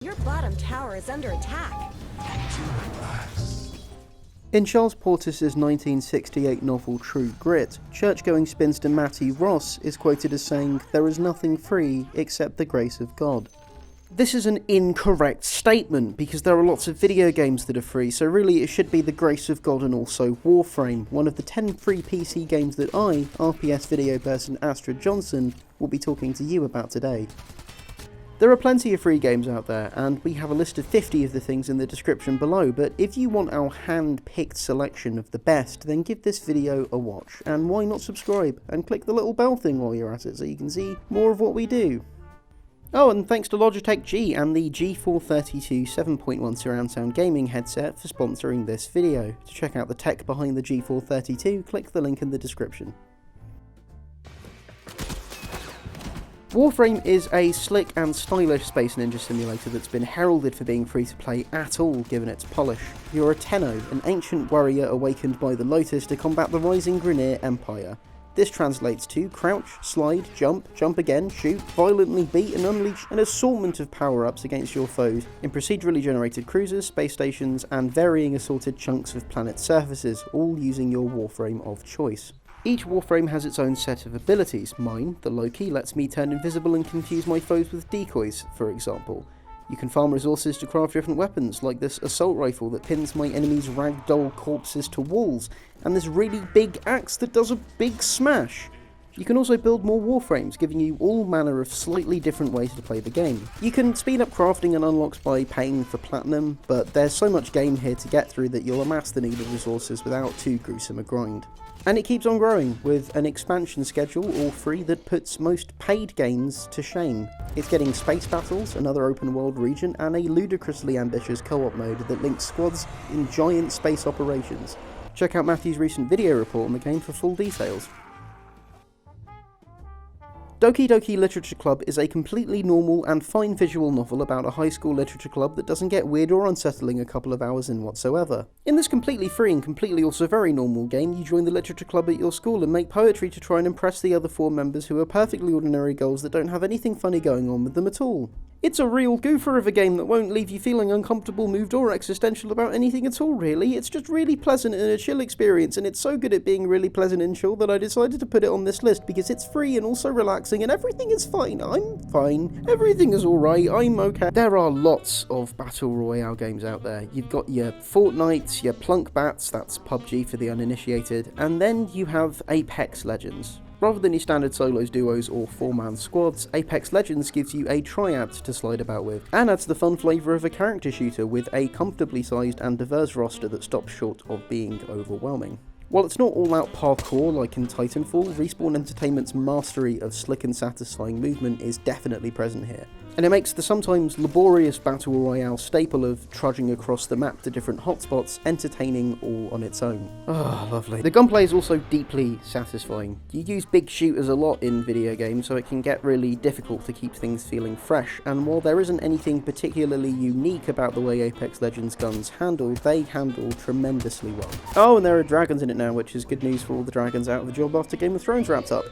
Your bottom tower is under attack. In Charles Portis's 1968 novel True Grit, church-going spinster Mattie Ross is quoted as saying, "There is nothing free except the grace of God." This is an incorrect statement, because there are lots of video games that are free, so really it should be the grace of God and also Warframe, one of the 10 free PC games that I, RPS video person Astrid Johnson, will be talking to you about today. There are plenty of free games out there, and we have a list of 50 of the things in the description below, but if you want our hand-picked selection of the best, then give this video a watch, and why not subscribe, and click the little bell thing while you're at it so you can see more of what we do. Oh, and thanks to Logitech G and the G432 7.1 surround sound gaming headset for sponsoring this video. To check out the tech behind the G432, click the link in the description. Warframe is a slick and stylish Space Ninja simulator that's been heralded for being free to play at all, given its polish. You're a Tenno, an ancient warrior awakened by the Lotus to combat the rising Grineer Empire. This translates to crouch, slide, jump again, shoot, violently beat and unleash an assortment of power-ups against your foes in procedurally generated cruisers, space stations, and varying assorted chunks of planet surfaces, all using your Warframe of choice. Each Warframe has its own set of abilities. Mine, the Loki, lets me turn invisible and confuse my foes with decoys, for example. You can farm resources to craft different weapons, like this assault rifle that pins my enemies' ragdoll corpses to walls, and this really big axe that does a big smash. You can also build more Warframes, giving you all manner of slightly different ways to play the game. You can speed up crafting and unlocks by paying for platinum, but there's so much game here to get through that you'll amass the needed resources without too gruesome a grind. And it keeps on growing, with an expansion schedule, all free, that puts most paid games to shame. It's getting space battles, another open world region, and a ludicrously ambitious co-op mode that links squads in giant space operations. Check out Matthew's recent video report on the game for full details. Doki Doki Literature Club is a completely normal and fine visual novel about a high school literature club that doesn't get weird or unsettling a couple of hours in whatsoever. In this completely free and completely also very normal game, you join the literature club at your school and make poetry to try and impress the other 4 members who are perfectly ordinary girls that don't have anything funny going on with them at all. It's a real goofer of a game that won't leave you feeling uncomfortable, moved or existential about anything at all really. It's just really pleasant and a chill experience, and it's so good at being really pleasant and chill that I decided to put it on this list because it's free and also relaxing and everything is fine. I'm fine. Everything is alright. I'm okay. There are lots of battle royale games out there. You've got your Fortnite, your Plunk Bats, that's PUBG for the uninitiated, and then you have Apex Legends. Rather than your standard solos, duos, or 4-man squads, Apex Legends gives you a triad to slide about with, and adds the fun flavour of a character shooter with a comfortably sized and diverse roster that stops short of being overwhelming. While it's not all-out parkour like in Titanfall, Respawn Entertainment's mastery of slick and satisfying movement is definitely present here. And it makes the sometimes laborious battle royale staple of trudging across the map to different hotspots entertaining all on its own. Oh, lovely. The gunplay is also deeply satisfying. You use big shooters a lot in video games, so it can get really difficult to keep things feeling fresh, and while there isn't anything particularly unique about the way Apex Legends guns handle, they handle tremendously well. Oh, and there are dragons in it now, which is good news for all the dragons out of the job after Game of Thrones wrapped up.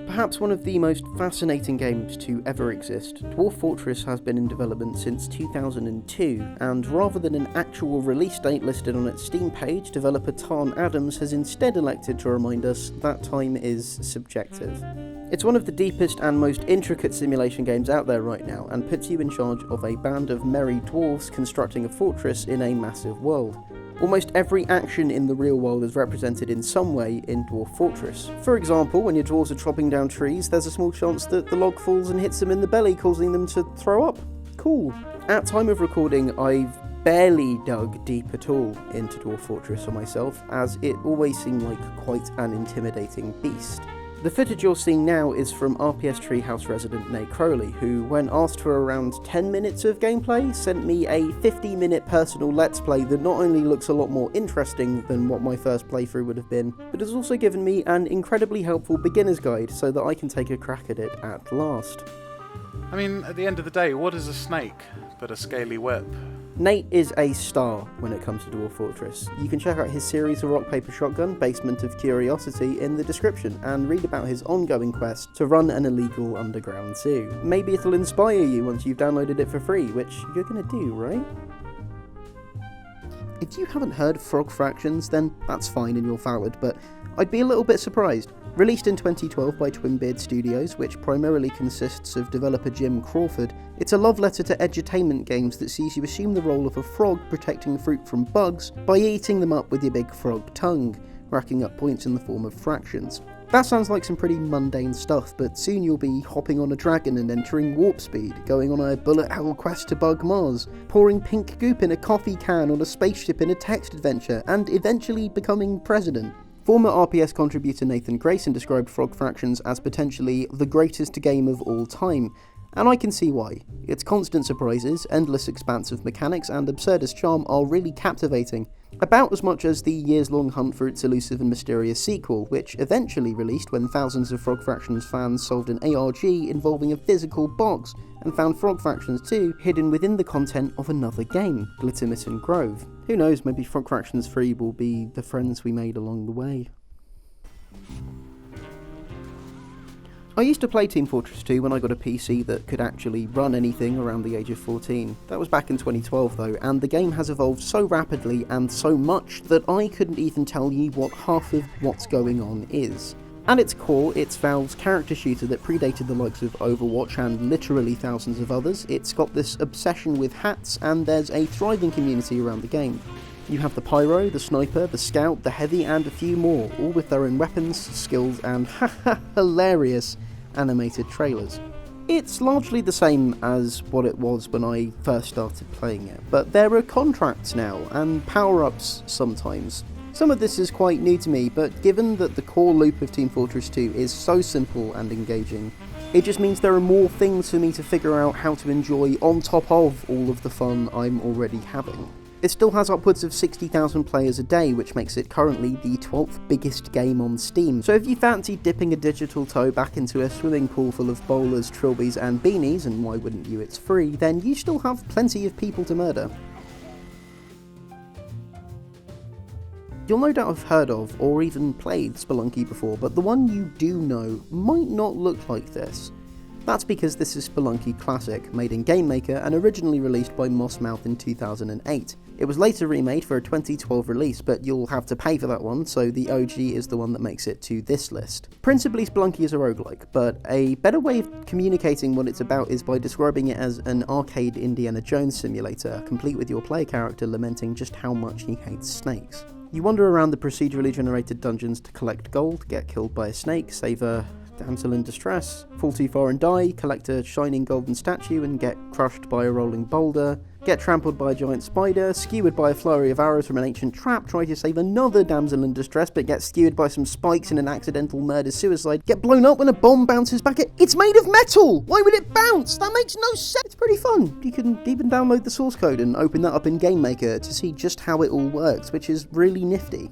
Perhaps one of the most fascinating games to ever exist, Dwarf Fortress has been in development since 2002, and rather than an actual release date listed on its Steam page, developer Tarn Adams has instead elected to remind us that time is subjective. It's one of the deepest and most intricate simulation games out there right now, and puts you in charge of a band of merry dwarves constructing a fortress in a massive world. Almost every action in the real world is represented in some way in Dwarf Fortress. For example, when your dwarves are chopping down trees, there's a small chance that the log falls and hits them in the belly, causing them to throw up. Cool. At time of recording, I've barely dug deep at all into Dwarf Fortress for myself, as it always seemed like quite an intimidating beast. The footage you're seeing now is from RPS Treehouse resident Nate Crowley, who, when asked for around 10 minutes of gameplay, sent me a 50-minute personal let's play that not only looks a lot more interesting than what my first playthrough would have been, but has also given me an incredibly helpful beginner's guide so that I can take a crack at it at last. I mean, at the end of the day, what is a snake but a scaly web? Nate is a star when it comes to Dwarf Fortress. You can check out his series of Rock Paper Shotgun, Basement of Curiosity, in the description, and read about his ongoing quest to run an illegal underground zoo. Maybe it'll inspire you once you've downloaded it for free, which you're gonna do, right? If you haven't heard of Frog Fractions, then that's fine and you're valid, but I'd be a little bit surprised. Released in 2012 by Twinbeard Studios, which primarily consists of developer Jim Crawford, it's a love letter to edutainment games that sees you assume the role of a frog protecting fruit from bugs by eating them up with your big frog tongue, racking up points in the form of fractions. That sounds like some pretty mundane stuff, but soon you'll be hopping on a dragon and entering warp speed, going on a bullet hell quest to bug Mars, pouring pink goop in a coffee can on a spaceship in a text adventure, and eventually becoming president. Former RPS contributor Nathan Grayson described Frog Fractions as potentially the greatest game of all time, and I can see why. Its constant surprises, endless expanse of mechanics, and absurdist charm are really captivating, about as much as the years-long hunt for its elusive and mysterious sequel, which eventually released when thousands of Frog Fractions fans solved an ARG involving a physical box, and found Frog Fractions 2 hidden within the content of another game, Glittermitten Grove. Who knows, maybe Frog Fractions 3 will be the friends we made along the way. I used to play Team Fortress 2 when I got a PC that could actually run anything around the age of 14. That was back in 2012 though, and the game has evolved so rapidly and so much that I couldn't even tell you what half of what's going on is. At its core, it's Valve's character shooter that predated the likes of Overwatch and literally thousands of others. It's got this obsession with hats, and there's a thriving community around the game. You have the Pyro, the Sniper, the Scout, the Heavy, and a few more, all with their own weapons, skills, and hilarious animated trailers. It's largely the same as what it was when I first started playing it, but there are contracts now, and power-ups sometimes. Some of this is quite new to me, but given that the core loop of Team Fortress 2 is so simple and engaging, it just means there are more things for me to figure out how to enjoy on top of all of the fun I'm already having. It still has upwards of 60,000 players a day, which makes it currently the 12th biggest game on Steam. So if you fancy dipping a digital toe back into a swimming pool full of bowlers, trilbies and beanies, and why wouldn't you, it's free, then you still have plenty of people to murder. You'll no doubt have heard of, or even played Spelunky before, but the one you do know might not look like this. That's because this is Spelunky Classic, made in GameMaker and originally released by Mossmouth in 2008. It was later remade for a 2012 release, but you'll have to pay for that one, so the OG is the one that makes it to this list. Principally, Spelunky is a roguelike, but a better way of communicating what it's about is by describing it as an arcade Indiana Jones simulator, complete with your player character lamenting just how much he hates snakes. You wander around the procedurally generated dungeons to collect gold, get killed by a snake, save a damsel in distress, fall too far and die, collect a shining golden statue and get crushed by a rolling boulder, get trampled by a giant spider, skewered by a flurry of arrows from an ancient trap, try to save another damsel in distress but get skewered by some spikes in an accidental murder-suicide, get blown up when a bomb bounces back at— It's made of metal! Why would it bounce? That makes no sense! It's pretty fun. You can even download the source code and open that up in GameMaker to see just how it all works, which is really nifty.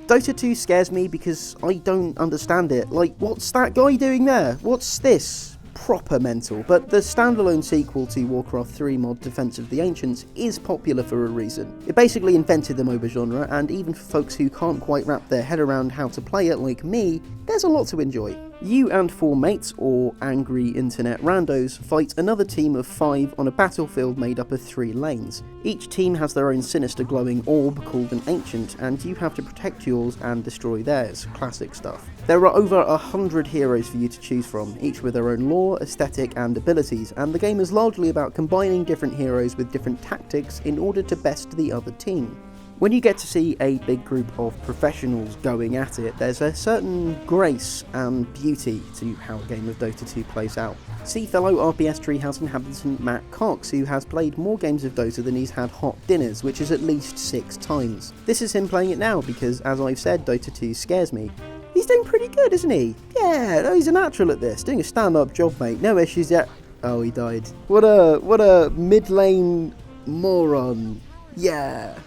Dota 2 scares me because I don't understand it. Like, what's that guy doing there? What's this? Proper mental. But the standalone sequel to Warcraft 3 mod Defense of the Ancients is popular for a reason. It basically invented the MOBA genre, and even for folks who can't quite wrap their head around how to play it like me, there's a lot to enjoy. You and 4 mates, or angry internet randos, fight another team of 5 on a battlefield made up of 3 lanes. Each team has their own sinister glowing orb called an Ancient, and you have to protect yours and destroy theirs. Classic stuff. There are over 100 heroes for you to choose from, each with their own lore, aesthetic and abilities, and the game is largely about combining different heroes with different tactics in order to best the other team. When you get to see a big group of professionals going at it, there's a certain grace and beauty to how a game of Dota 2 plays out. See fellow RPS Treehouse inhabitant Matt Cox, who has played more games of Dota than he's had hot dinners, which is at least 6 times. This is him playing it now because, as I've said, Dota 2 scares me. He's doing pretty good, isn't he? Yeah, no, he's a natural at this, doing a stand-up job, mate. No issues yet. Oh, he died. What a mid-lane moron. Yeah.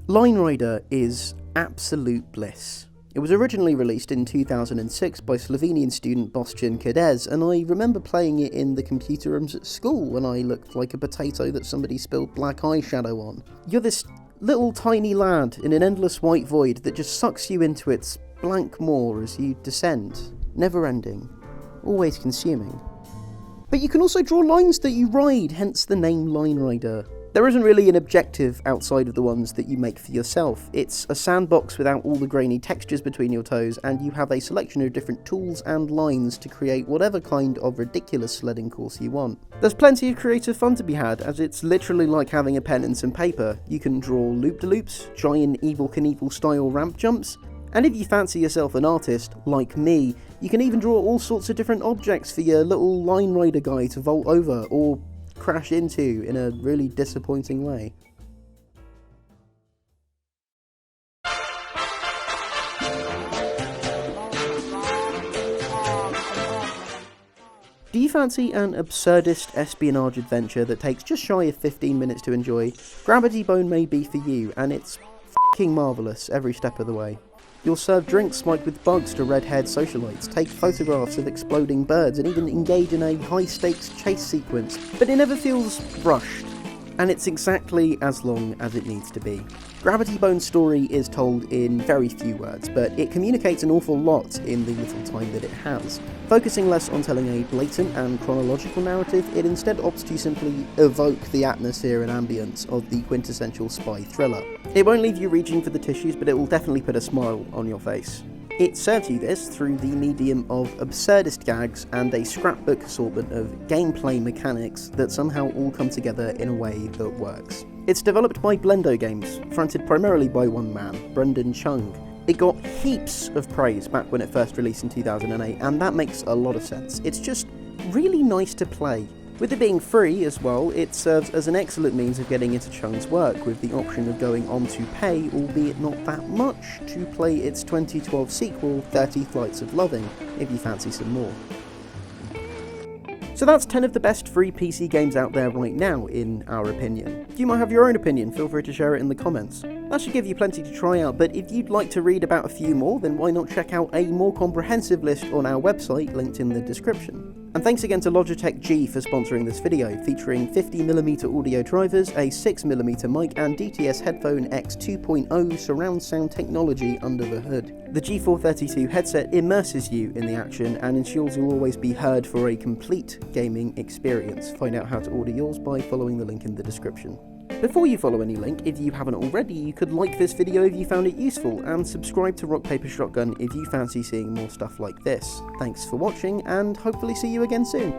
Line Rider is absolute bliss. It was originally released in 2006 by Slovenian student Boštjan Kadez, and I remember playing it in the computer rooms at school when I looked like a potato that somebody spilled black eyeshadow on. You're this little tiny lad in an endless white void that just sucks you into its blank maw as you descend, never ending, always consuming. But you can also draw lines that you ride, hence the name Line Rider. There isn't really an objective outside of the ones that you make for yourself. It's a sandbox without all the grainy textures between your toes, and you have a selection of different tools and lines to create whatever kind of ridiculous sledding course you want. There's plenty of creative fun to be had, as it's literally like having a pen and some paper. You can draw loop-de-loops, giant Evel Knievel style ramp jumps, and if you fancy yourself an artist, like me, you can even draw all sorts of different objects for your little Line Rider guy to vault over, or crash into in a really disappointing way. Do you fancy an absurdist espionage adventure that takes just shy of 15 minutes to enjoy? Gravity Bone may be for you, and it's f***ing marvellous every step of the way. You'll serve drinks spiked with bugs to red-haired socialites, take photographs of exploding birds, and even engage in a high-stakes chase sequence, but it never feels rushed, and it's exactly as long as it needs to be. Gravity Bone's story is told in very few words, but it communicates an awful lot in the little time that it has. Focusing less on telling a blatant and chronological narrative, it instead opts to simply evoke the atmosphere and ambience of the quintessential spy thriller. It won't leave you reaching for the tissues, but it will definitely put a smile on your face. It serves you this through the medium of absurdist gags and a scrapbook assortment of gameplay mechanics that somehow all come together in a way that works. It's developed by Blendo Games, fronted primarily by one man, Brendan Chung. It got heaps of praise back when it first released in 2008, and that makes a lot of sense. It's just really nice to play. With it being free as well, it serves as an excellent means of getting into Chung's work, with the option of going on to pay, albeit not that much, to play its 2012 sequel, 30 Flights of Loving, if you fancy some more. So that's 10 of the best free PC games out there right now, in our opinion. You might have your own opinion, feel free to share it in the comments. That should give you plenty to try out, but if you'd like to read about a few more, then why not check out a more comprehensive list on our website, linked in the description. And thanks again to Logitech G for sponsoring this video, featuring 50mm audio drivers, a 6mm mic, and DTS Headphone X 2.0 surround sound technology under the hood. The G432 headset immerses you in the action and ensures you'll always be heard for a complete gaming experience. Find out how to order yours by following the link in the description. Before you follow any link, if you haven't already, you could like this video if you found it useful, and subscribe to Rock Paper Shotgun if you fancy seeing more stuff like this. Thanks for watching, and hopefully see you again soon.